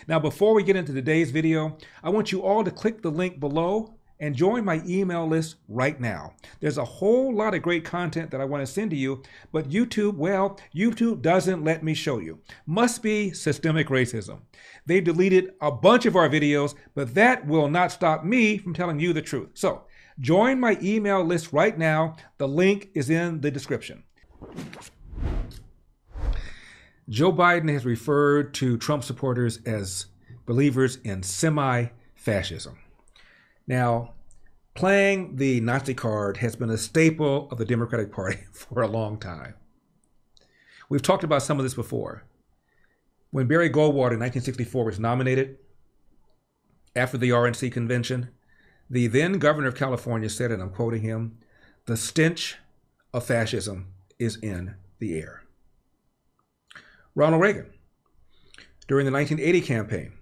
Now, before we get into today's video, I want you all to click the link below and join my email list right now. There's a whole lot of great content that I want to send to you, but YouTube, well, YouTube doesn't let me show you. Must be systemic racism. They've deleted a bunch of our videos, but that will not stop me from telling you the truth. So join my email list right now. The link is in the description. Joe Biden has referred to Trump supporters as believers in semi-fascism. Now, playing the Nazi card has been a staple of the Democratic Party for a long time. We've talked about some of this before. When Barry Goldwater in 1964 was nominated after the RNC convention, the then governor of California said, and I'm quoting him, "The stench of fascism is in the air." Ronald Reagan, during the 1980 campaign,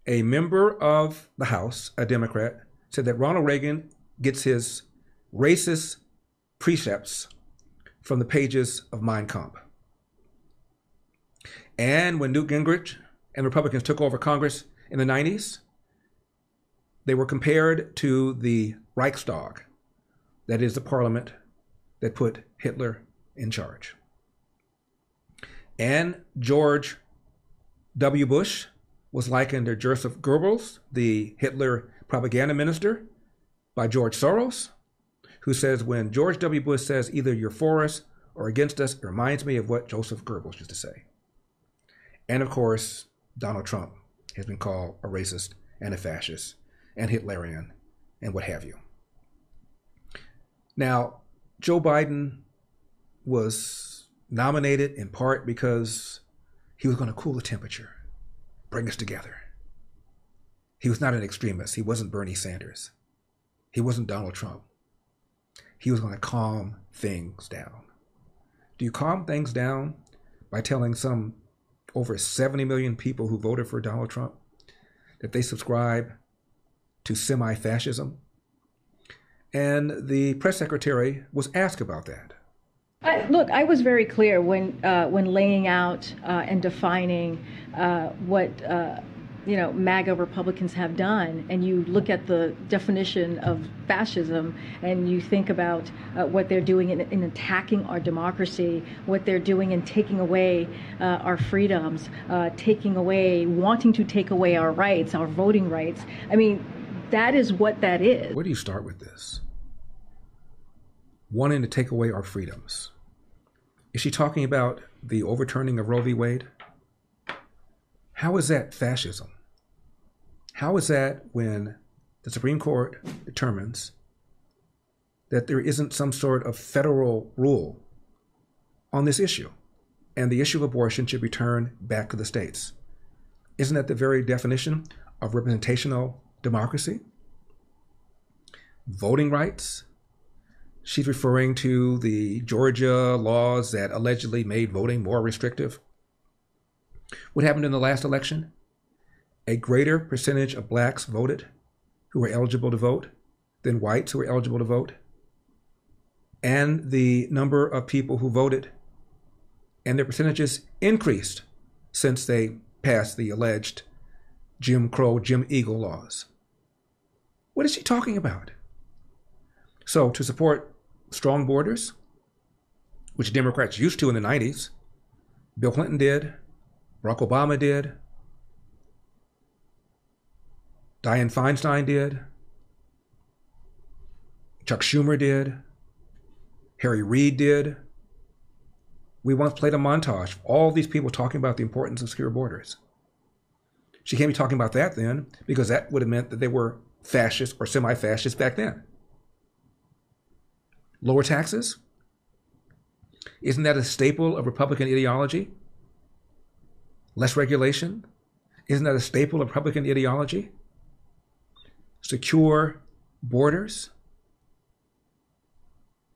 a member of the House, a Democrat, said that Ronald Reagan gets his racist precepts from the pages of Mein Kampf. And when Newt Gingrich and Republicans took over Congress in the 90s, they were compared to the Reichstag, that is the parliament that put Hitler in charge. And George W. Bush was likened to Joseph Goebbels, the Hitler propaganda minister, by George Soros, who says when George W. Bush says either you're for us or against us, it reminds me of what Joseph Goebbels used to say. And of course, Donald Trump has been called a racist and a fascist and Hitlerian and what have you. Now, Joe Biden was nominated in part because he was going to cool the temperature, bring us together. He was not an extremist. He wasn't Bernie Sanders. He wasn't Donald Trump. He was going to calm things down. Do you calm things down by telling some over 70 million people who voted for Donald Trump that they subscribe to semi-fascism? And the press secretary was asked about that. Look, I was very clear when laying out and defining what MAGA Republicans have done, and you look at the definition of fascism, and you think about what they're doing in attacking our democracy, what they're doing in taking away our freedoms, wanting to take away our rights, our voting rights. I mean, that is what that is. Where do you start with this? Wanting to take away our freedoms. Is she talking about the overturning of Roe v. Wade? How is that fascism? How is that when the Supreme Court determines that there isn't some sort of federal rule on this issue, and the issue of abortion should return back to the states? Isn't that the very definition of representational democracy? Voting rights? She's referring to the Georgia laws that allegedly made voting more restrictive. What happened in the last election? A greater percentage of blacks voted who were eligible to vote than whites who were eligible to vote. And the number of people who voted and their percentages increased since they passed the alleged Jim Crow, Jim Eagle laws. What is she talking about? So to support strong borders, which Democrats used to in the 90s, Bill Clinton did, Barack Obama did, Dianne Feinstein did, Chuck Schumer did, Harry Reid did. We once played a montage of all these people talking about the importance of secure borders. She can't be talking about that then, because that would have meant that they were fascist or semi-fascist back then. Lower taxes? Isn't that a staple of Republican ideology? Less regulation? Isn't that a staple of Republican ideology? Secure borders?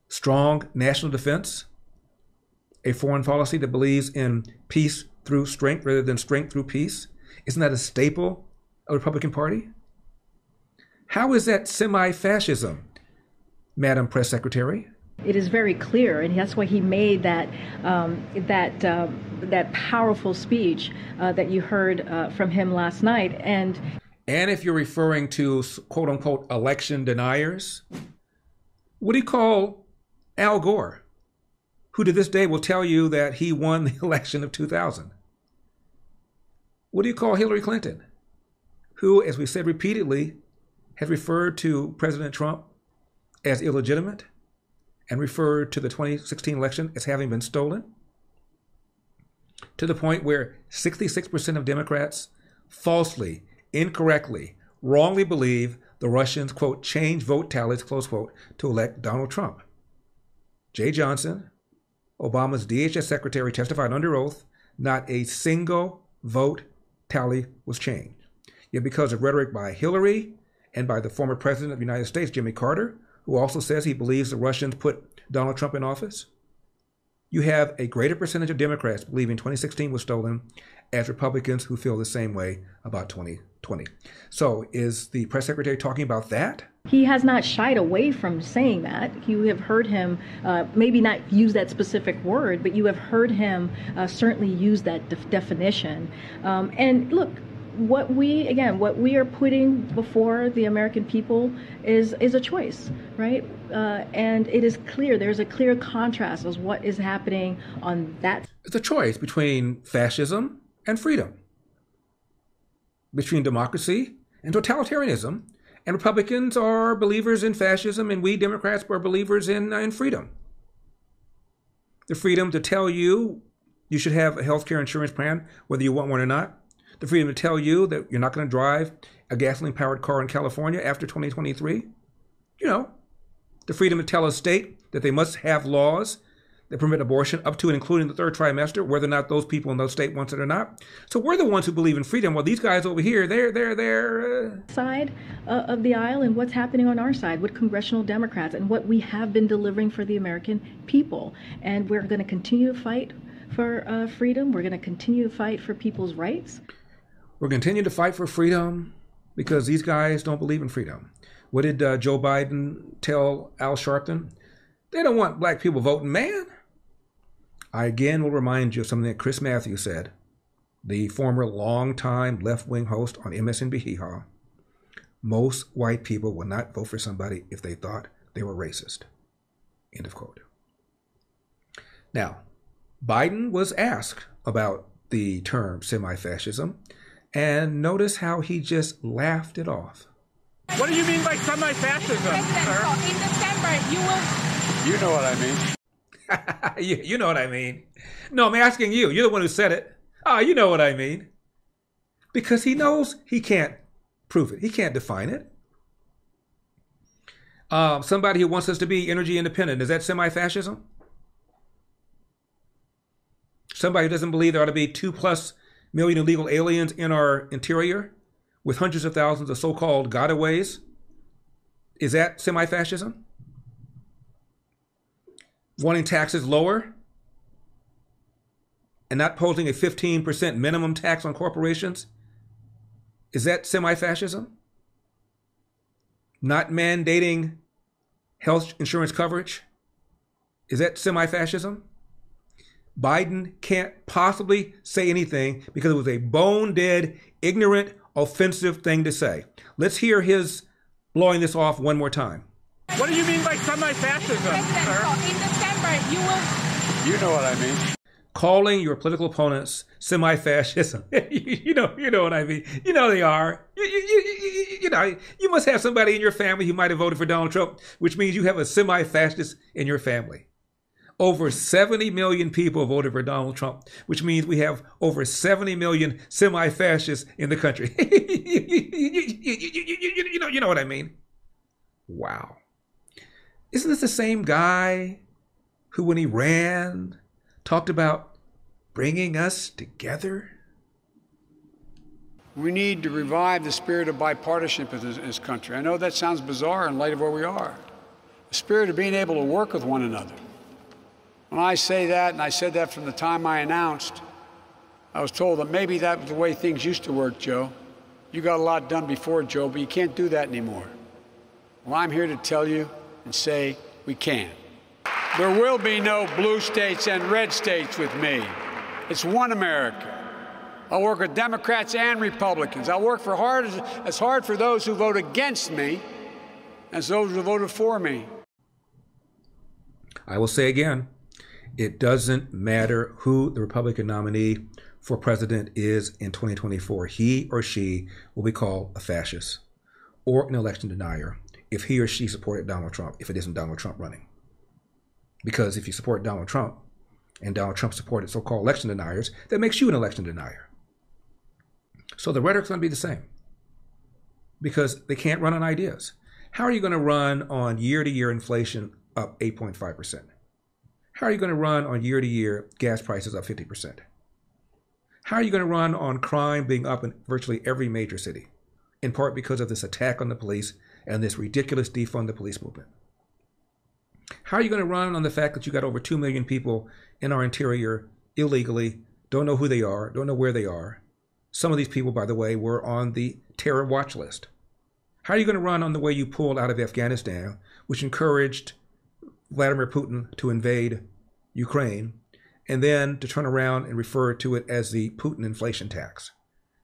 Strong national defense? A foreign policy that believes in peace through strength rather than strength through peace? Isn't that a staple of the Republican Party? How is that semi-fascism, Madam Press Secretary? It is very clear, and that's why he made that that powerful speech that you heard from him last night. And if you're referring to quote unquote election deniers, what do you call Al Gore, who to this day will tell you that he won the election of 2000? What do you call Hillary Clinton, who, as we said repeatedly, has referred to President Trump as illegitimate and referred to the 2016 election as having been stolen, to the point where 66% of Democrats falsely, incorrectly, wrongly believe the Russians, quote, changed vote tallies, close quote, to elect Donald Trump. Jay Johnson, Obama's DHS secretary, testified under oath, not a single vote tally was changed. Yet because of rhetoric by Hillary and by the former president of the United States, Jimmy Carter, who also says he believes the Russians put Donald Trump in office, you have a greater percentage of Democrats believing 2016 was stolen as Republicans who feel the same way about 2020. So is the press secretary talking about that? he has not shied away from saying that. You have heard him maybe not use that specific word, but you have heard him certainly use that definition. And look, what we are putting before the American people is a choice, right? And it is clear, there's a clear contrast as what is happening on that. It's a choice between fascism and freedom, between democracy and totalitarianism. And Republicans are believers in fascism, and we Democrats are believers in freedom. The freedom to tell you you should have a health care insurance plan, whether you want one or not. The freedom to tell you that you're not going to drive a gasoline-powered car in California after 2023. You know, the freedom to tell a state that they must have laws that permit abortion up to and including the third trimester, whether or not those people in those state wants it or not. So we're the ones who believe in freedom. Well, these guys over here, they're side of the aisle, and what's happening on our side with congressional Democrats and what we have been delivering for the American people. And we're going to continue to fight for freedom. We're going to continue to fight for people's rights. We're going to continue to fight for freedom because these guys don't believe in freedom. What did Joe Biden tell Al Sharpton? They don't want black people voting, man. I again will remind you of something that Chris Matthews said, the former longtime left-wing host on MSNBC Hee Haw. Most white people will not vote for somebody if they thought they were racist. End of quote. Now, Biden was asked about the term semi-fascism, and notice how he just laughed it off. What do you mean by semi-fascism, sir? In December, you will... You know what I mean. You know what I mean. No, I'm asking you. You're the one who said it. You know what I mean. Because he knows he can't prove it. He can't define it. Somebody who wants us to be energy independent, is that semi-fascism? Somebody who doesn't believe there ought to be 2+ million illegal aliens in our interior with hundreds of thousands of so-called gotaways, is that semi-fascism? Wanting taxes lower and not posing a 15% minimum tax on corporations, is that semi-fascism? Not mandating health insurance coverage, is that semi-fascism? Biden can't possibly say anything because it was a bone-dead, ignorant, offensive thing to say. Let's hear his blowing this off one more time. What do you mean by semi-fascism, sir? In December, you will... You know what I mean. Calling your political opponents semi-fascism. you know what I mean. You know they are. You know, you must have somebody in your family who might have voted for Donald Trump, which means you have a semi-fascist in your family. Over 70 million people voted for Donald Trump, which means we have over 70 million semi-fascists in the country. You know what I mean? Wow. Isn't this the same guy who, when he ran, talked about bringing us together? We need to revive the spirit of bipartisanship in this country. I know that sounds bizarre in light of where we are. The spirit of being able to work with one another. When I say that, and I said that from the time I announced, I was told that maybe that was the way things used to work, Joe. You got a lot done before, Joe, but you can't do that anymore. Well, I'm here to tell you and say we can. There will be no blue states and red states with me. It's one America. I'll work with Democrats and Republicans. I'll work as hard for those who vote against me as those who voted for me. I will say again, it doesn't matter who the Republican nominee for president is in 2024. He or she will be called a fascist or an election denier if he or she supported Donald Trump, if it isn't Donald Trump running. Because if you support Donald Trump and Donald Trump supported so-called election deniers, that makes you an election denier. So the rhetoric's going to be the same because they can't run on ideas. How are you going to run on year-to-year inflation up 8.5%? How are you going to run on year-to-year gas prices up 50%? How are you going to run on crime being up in virtually every major city, in part because of this attack on the police and this ridiculous defund the police movement? How are you going to run on the fact that you got over 2 million people in our interior illegally, don't know who they are, don't know where they are? Some of these people, by the way, were on the terror watch list. How are you going to run on the way you pulled out of Afghanistan, which encouraged Vladimir Putin to invade Ukraine, and then to turn around and refer to it as the Putin inflation tax,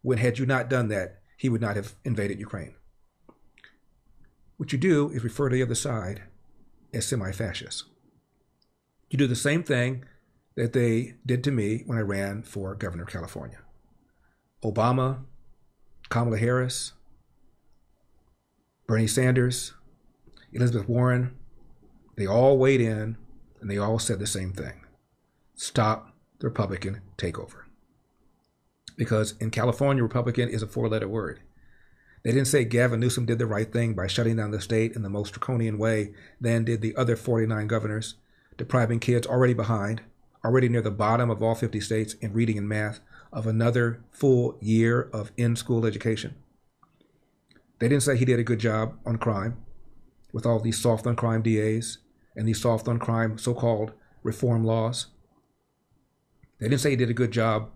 when had you not done that, he would not have invaded Ukraine? What you do is refer to the other side as semi-fascists. You do the same thing that they did to me when I ran for governor of California. Obama, Kamala Harris, Bernie Sanders, Elizabeth Warren, they all weighed in and they all said the same thing. Stop the Republican takeover. Because in California, Republican is a four-letter word. They didn't say Gavin Newsom did the right thing by shutting down the state in the most draconian way than did the other 49 governors, depriving kids already behind, already near the bottom of all 50 states in reading and math, of another full year of in-school education. They didn't say he did a good job on crime with all these soft on crime DAs and these soft on crime so-called reform laws. They didn't say he did a good job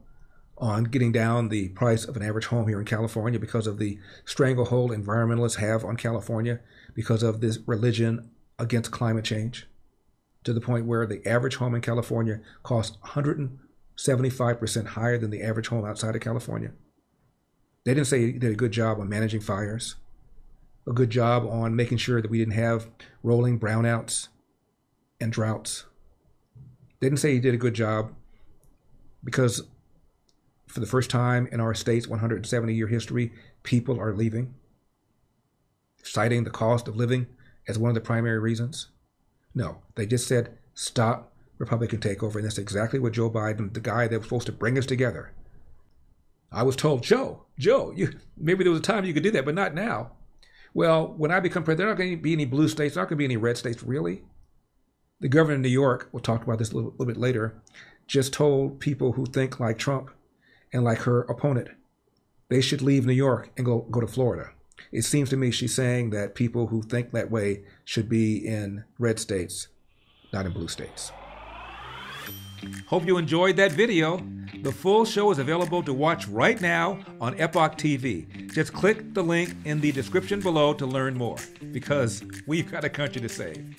on getting down the price of an average home here in California because of the stranglehold environmentalists have on California because of this religion against climate change, to the point where the average home in California costs 175% higher than the average home outside of California. They didn't say he did a good job on managing fires, a good job on making sure that we didn't have rolling brownouts and droughts. They didn't say he did a good job because for the first time in our state's 170-year history, people are leaving, citing the cost of living as one of the primary reasons. No, they just said, stop Republican takeover. And that's exactly what Joe Biden, the guy that was supposed to bring us together. I was told, Joe, maybe there was a time you could do that, but not now. Well, when I become president, there aren't going to be any blue states, there aren't going to be any red states, really. The governor of New York, we'll talk about this a little bit later, just told people who think like Trump and like her opponent, they should leave New York and go to Florida. It seems to me she's saying that people who think that way should be in red states, not in blue states. Hope you enjoyed that video. The full show is available to watch right now on Epoch TV. Just click the link in the description below to learn more, because we've got a country to save.